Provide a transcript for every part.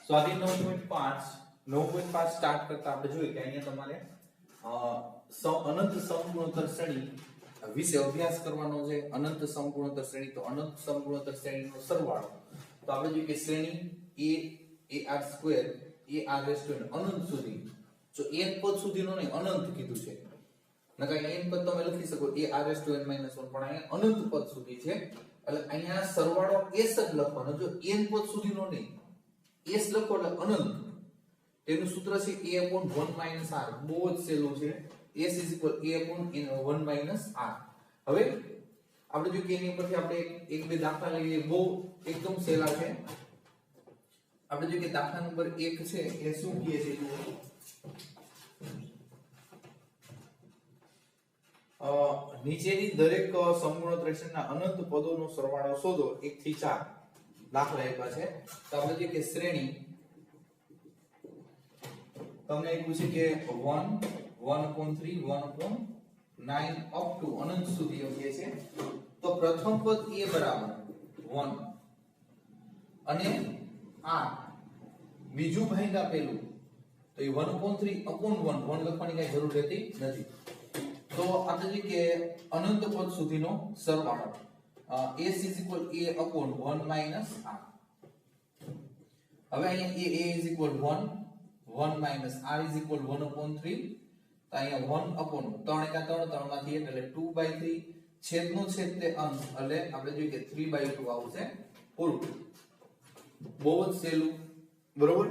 સ્વાધ્યાય 9.5 9.5 સ્ટાર્ટ કરતા આપણે જોઈએ કે અહીંયા તમારે અનંત સમગુણોત્તર શ્રેણી વિશે અભ્યાસ કરવાનો છે. અનંત સમગુણોત્તર શ્રેણી તો અનંત સમગુણોત્તર શ્રેણીનો સરવાળો તો આપણે જોઈએ કે શ્રેણી ar² અનંત સુધી જો n પદ સુધીનો નહીં અનંત કીધું છે નકા n પદ તમે લખી શકો ar⁻1 પણ અહીંયા અનંત પદ સુધી છે એટલે અહીંયા સરવાળો s જ લખવાનો જો n પદ સુધીનો નહીં s લખો એટલે અનંત તેનું સૂત્ર છે a/1 - r બહુ જ સહેલું છે s a/1 - r. હવે આપણે જો કે એની ઉપરથી આપણે એક બે દાખલા લઈએ બહુ એકદમ સહેલા છે. આપણે જો કે દાખલા નંબર 1 છે એ શું કહે છે નીચેની દરેક સમગુણોત્તર શ્રેણીના અનંત પદોનો સરવાળો શોધો 1 થી 4 દાખલા આપ્યા છે. તો આપણે જોઈએ કે શ્રેણી તમને એક પૂછે કે 1 1/3 1/9 અપ ટુ અનંત સુધી એવું કહે છે. તો પ્રથમ પદ a બરાબર 1 અને આ બીજું ભાગ્યા પેલું તો એ 1/3/1 1 લખવાની કઈ જરૂર રહેતી નથી. તો આપણે જોઈએ કે અનંત પદ સુધીનો સરવાળો s a/1 - r. હવે અહીંયા a 1 r 1/3 તો અહીંયા 1/3 માંથી 1 એટલે 2/3 છેદનો છેદ તે અંશ એટલે આપણે જોઈએ કે 3/2 આવશે પૂરું. બહુ જ સહેલું બરોબર.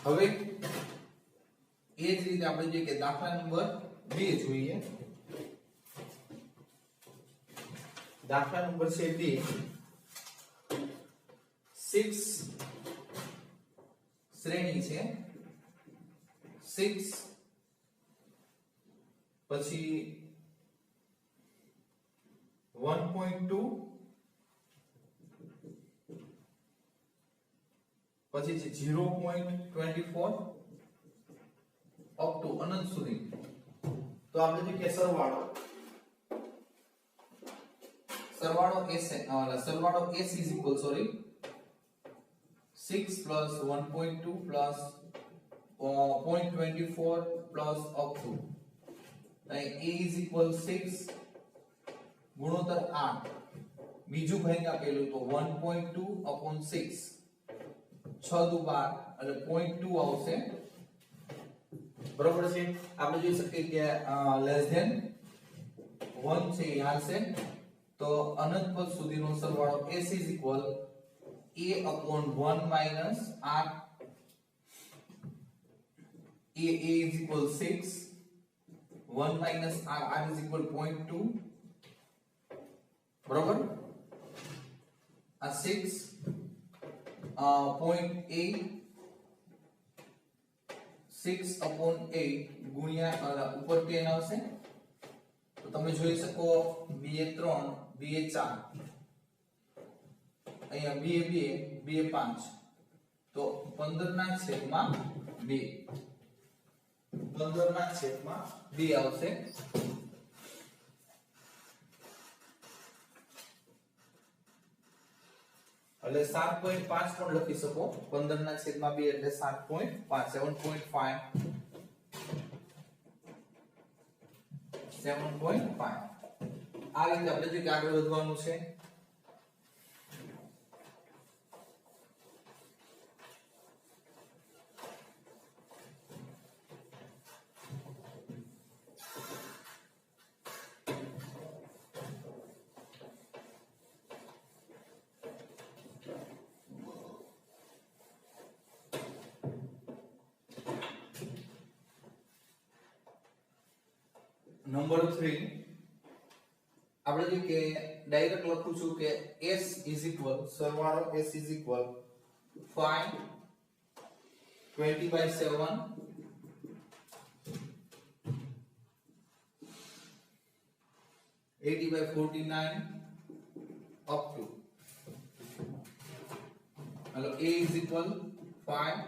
હવે એ જ રીતે આપણે જોઈએ કે દાખલા નંબર 2 જોઈએ. દાખલા નંબર છે 2 6 શ્રેણી છે 6 પછી 1.2 પછી છે 0.24 અપ ટુ અનંત સુધી. તો આપણે જોઈએ કે સરવાળો s is equal 6 plus 1.2 plus 0.24 plus up to a is equal 6 ગુણોત્તર 8 બીજું ભાગ્યા પેલું તો 1.2/6 6 દુ 12 એટલે 0.2 આવશે બરોબર છે. આપણે જોઈ શકીએ કે લેસ ધેન 1 છે આવશે. તો અનંત પદ સુધીનો સરવાળો s is equal a/1 minus r a is equal 6 1 minus r is equal 0.2 બરોબર. આ 6 0.8 6/8 ગુણ્યા ઉપર 10 આવશે. તો તમે જોઈ શકો 2 3 2 4 અહીંયા 2 2 2 5 તો 15/2 15/2 આવશે. એટલે 7.5 પણ લખી શકો 15/2 એટલે 7.5 7.5 7.5 આ રીતે આપણે જો કે આગળ વધવાનું છે. નંબર 3 આપણે જે કે ડાયરેક્ટ લખું છું કે s is equal સરવાળો s is equal 5 20/7 80/49 up to hello a is equal 5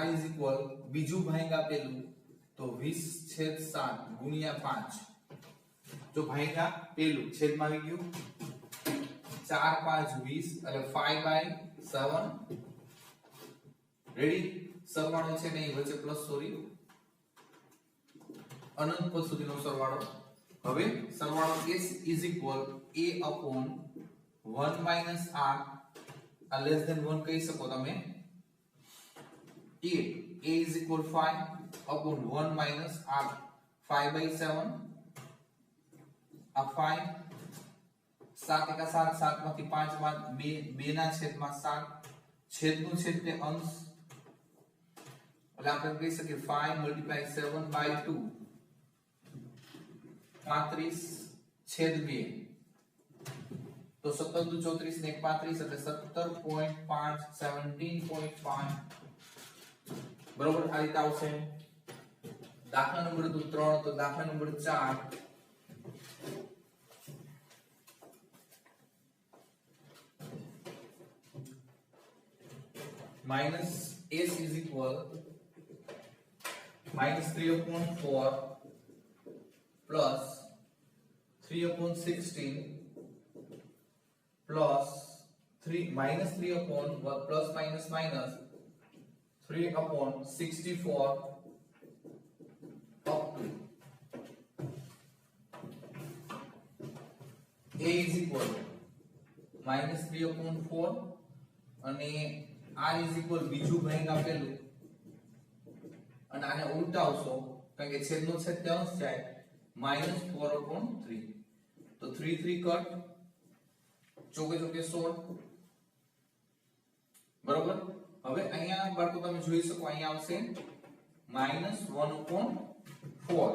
r is equal બીજું ભાગ્યા પેલું તો 20/7 ગુણ્યા 5 જો ભાગ્યા પેલું છેદમાં આવી ગયું 4 5 20 એટલે 5/7 રેડી સરવાળો છે ને એ વચ્ચે પ્લસ સોરી અનંત પદ સુધીનો સરવાળો હવે સરવાળો s is equal a upon 1 minus r આ લેસ ધેન 1 કહી શકો તમે a is equal 5 upon 1 minus r 5/7 આ 5 7 એકા 7 7 માંથી 5 બાદ 2 ના છેદમાં 7 છેદનું છેદ તે અંશ એટલે આપણે કહી શકીએ 5 × 7/2 35 છેદ 2 તો 17 × 34 ને 35 એટલે 17.5 17.5 બરોબર આ રીતે આવશે દાખલા નંબર 3 તો દાખલા number 4 minus s is equal minus 3/4 plus 3/16 plus 3 minus 3/1 plus minus minus 3/64 up to a is equal minus 3/4 અને r is equal બીજું ભાગ આપેલું અને આને ઉલટાવશો કારણ કે છેદનો છેદ તે અંશ જાય -4/3 તો 3 3 કટ ચોકે ચોકે 16 બરોબર હવે અહીંયા બાળકો તમે જોઈ શકો અહીંયા આવશે -1/4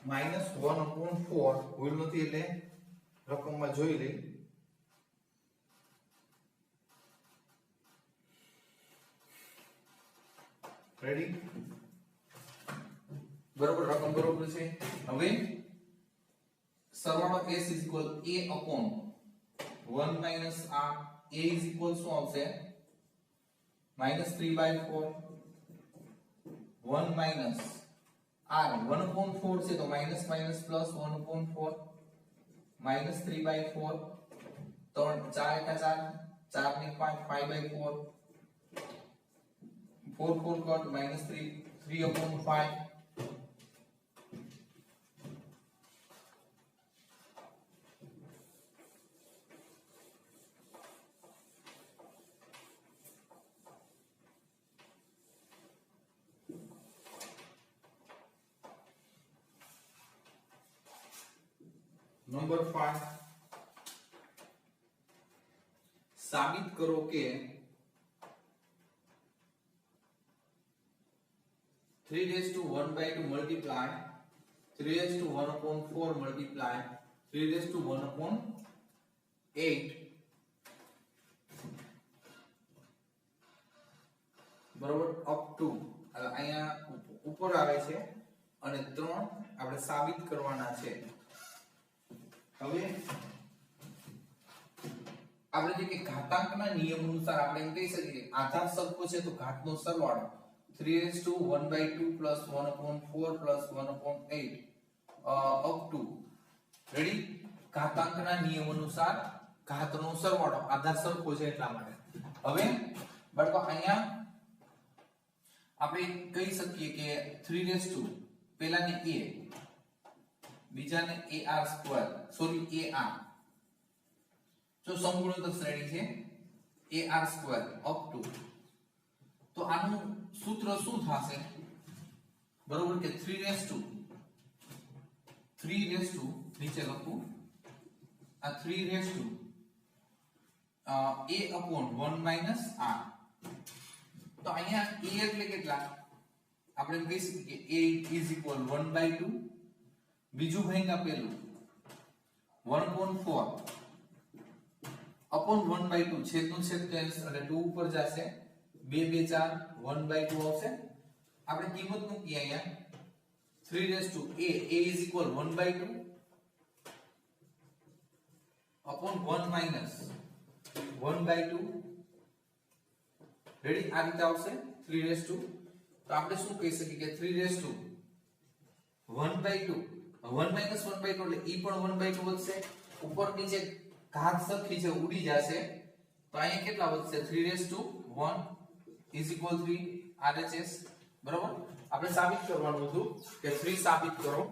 -1/4 ભૂલ નથી એટલે રકમમાં જોઈ લઈ રેડી બરોબર રકમ બરોબર છે હવે સરવાળો s is equal a upon 1 minus r a is equal શું આવશે -3/4 1 minus r 1/4 છે તો minus minus plus 1/4 -3/4 તો 4 એકા 4 4 ને 5 5/4 4 4 cut -3 3/5 નંબર 5 સાબિત કરો કે 3/1/2 multiply 3/1/4 multiply 3/1/8 બરોબર અપ ટુ અહીંયા ઉપર આવે છે અને 3 આપણે સાબિત કરવાના છે હવે આપણે જે કે ઘાતાંકના નિયમ અનુસાર આપણે એમ કહી શકીએ આધાર સરખો છે તો ઘાતનો સરવાળો 3/1/2 plus 1/4 plus 1/8 up to ready ઘાતાંકના નિયમ અનુસાર ઘાતનો સરવાળો આધાર સરખો છે એટલા માટે હવે બાળકો અહીંયા આપણે કહી શકીએ કે 3 પહેલાને a બીજાને ar² સોરી ar જો સમગુણોત્તર શ્રેણી છે ar² up to તો આનું સૂત્ર શું થશે બરોબર કે 3 નીચે લખું આ 3 a upon 1 minus r તો અહીંયા a એટલે કેટલા આપણે કહી શકીએ કે a is equal 1/2 બીજું ભાગ આપેલું 1/4 upon 1/2 છેદનું છેદ કેન્સ અને 2 ઉપર જશે 2 2 4 1/2 આવશે આપણે કિંમત મૂકી અહીંયા 3 a is equal 1/2 upon 1 minus 1/2 ready આ રીતે આવશે 3 તો આપણે શું કહી શકીએ કે 3 1/2 1 minus 1/2 એટલે e પણ 1/2 વધશે ઉપરની જે ઘાત સરખી છે ઉડી જશે તો અહીંયા કેટલા વધશે 3 is equal 3 RHS બરાબર આપણે સાબિત કરવાનું હતું કે 3 સાબિત કરો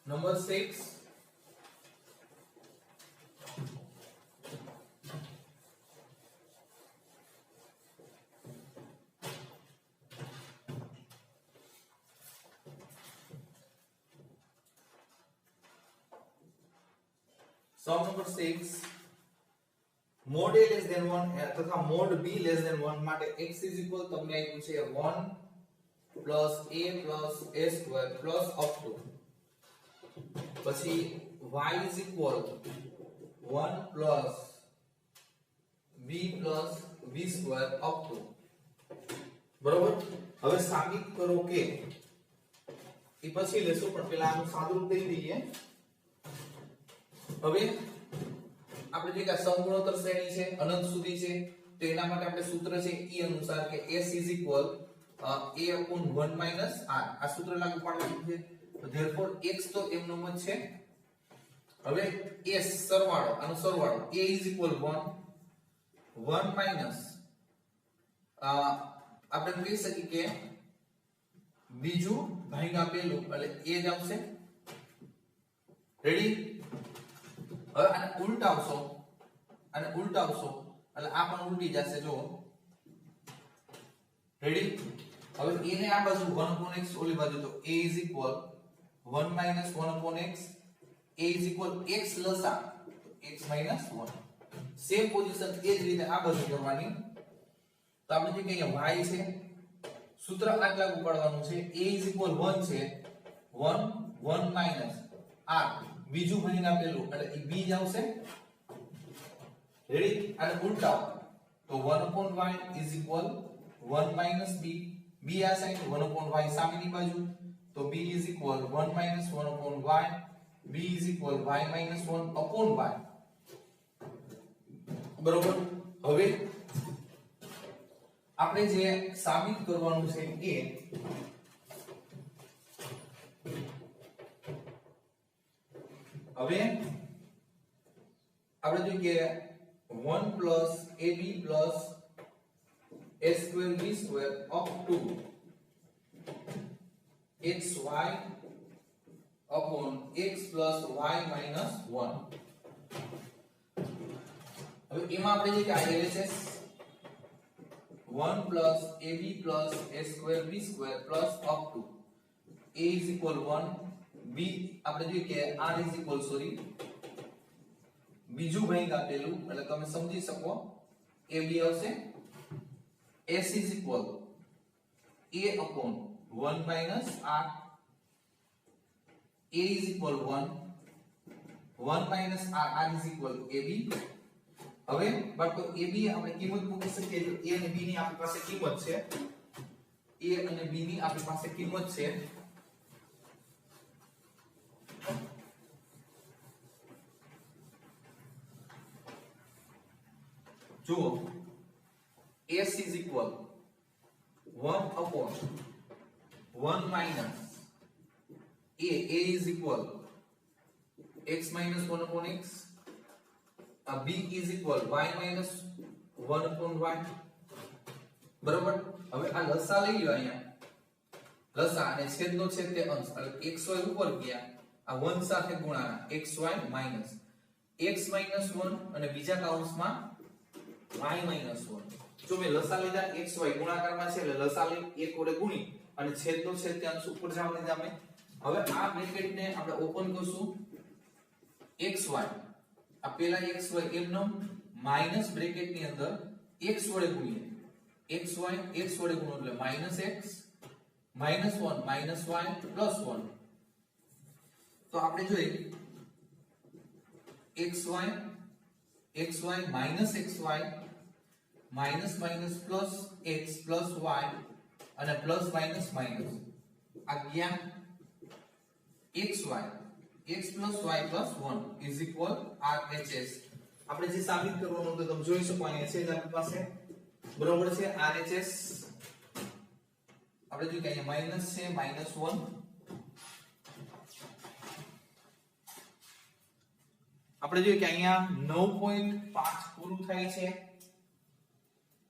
number 6 Sum number 6 mod a less than 1 તથા mod b less than 1 માટે x is equal તમને આપ્યું છે 1 plus a plus a square plus up to પછી y is equal 1 plus b plus v square up to બરોબર હવે સાબિત કરો કે એ પછી લેશું પણ પહેલા આનું સાદું રૂપ દઈ દઈએ હવે આપણે જે કે સમગુણોત્તર શ્રેણી છે અનંત સુધી છે તો એના માટે આપણે સૂત્ર છે e અનુસાર કે s is equal a upon 1 minus r આ સૂત્ર લાગુ પાડવાનું છે તો therefore x તો એમનો જ છે હવે s સરવાળો આનો સરવાળો a is equal 1 minus આપણે કહી શકીએ કે બીજું ભાગ્યા પેલું એટલે a જ આવશે રેડી હવે આને ઉલટાવશો એટલે આ પણ ઉલટી જશે જો રેડી હવે a ને આ બાજુ 1/x ઓલી બાજુ તો a is equal 1 minus 1/x a is equal x લસા x minus 1 સેમ પોઝિશન એ જ રીતે આ બાજુ કરવાની તો આપણે જે કે y છે સૂત્ર આ લાગુ પાડવાનું છે a is equal 1 છે 1 minus r બીજું ભણીને આપેલું એટલે એ b જ આવશે રેડી અને ઉલટાઓ તો 1/y is equal 1 minus b b આ સાઈડ 1/y સામેની બાજુ તો b is equal 1 minus 1/y b is equal y minus 1/y બરોબર હવે આપણે જે સાબિત કરવાનું છે એ હવે આપણે જોઈએ કે 1 plus ab plus a square b square up to xy upon x plus y minus 1 હવે એમાં આપણે જે કે LHS 1 plus ab plus a square b square plus up to a is equal 1 b આપણે જોઈએ કે r is equal બીજું ભાગ આપેલું એટલે તમે સમજી શકો ab આવશે s is equal a upon 1 minus r a is equal 1 minus r is equal ab હવે બાળકો ab આપણે કિંમત મૂકી શકીએ તો a અને b ની આપણી પાસે કિંમત છે a અને b ની આપણી પાસે કિંમત છે જુઓ s is equal 1 upon 1 minus a is equal x minus 1 upon x b is equal y minus 1 upon y બરાબર હવે આ લસા લઈ લો અહીંયા લસા અને છેદનો છેદ તે અંશ એટલે xy ઉપર ગયા આ 1 સાથે ગુણાકાર xy minus x minus 1 અને બીજા કૌંસમાં y minus 1 જો મે લસા લીધા xy ગુણાકારમાં છે એટલે લસા લઈ એક વડે ગુણી અને છેદનો છેદ તે અંશ ઉપર જવા દીધા મે હવે આ બ્રેકેટને આપણે ઓપન કરશું xy આ પેલા xy એમનો માઈનસ બ્રેકેટ ની અંદર x વડે ગુણીએ xy x વડે ગુણો એટલે -x -1 -y +1 તો આપણે જોઈએ xy xy -xy minus minus plus x plus y અને plus minus minus આ ગયા xy x plus y plus 1 is equal RHS આપણે જે સાબિત કરવાનું તો તમે જોઈ શકો અહીંયા છે જ આપણી પાસે બરોબર છે RHS આપણે જોઈએ કે અહીંયા માઈનસ છે -1 આપણે જોઈએ કે અહીંયા 9.5 પૂરું થાય છે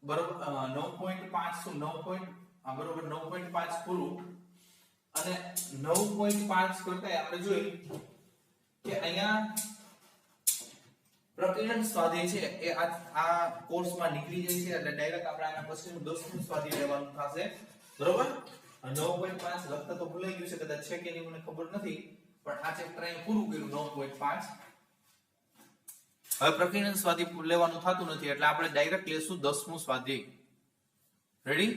બરોબર 9.5 શું 9. બરોબર 9.5 પૂરું અને 9.5 કરતા આપણે જોઈએ કે અહીંયા પ્રકીર્ણન સ્વાધ્યાય છે એ આ કોર્સમાં નીકળી જાય છે એટલે ડાયરેક્ટ આપણે આના પછીનું 10મું સ્વાધ્યાય લેવાનું થશે બરોબર 9.5 લખતા તો ભૂલાઈ ગયું છે કદાચ છે કે નહીં મને ખબર નથી પણ આ ચેપ્ટર અહીં પૂરું કર્યું 9.5 હવે પ્રકીર્ણન સ્વાધ્યાય લેવાનું થતું નથી એટલે આપણે ડાયરેક્ટ લેશું 10મું સ્વાધ્યાય રેડી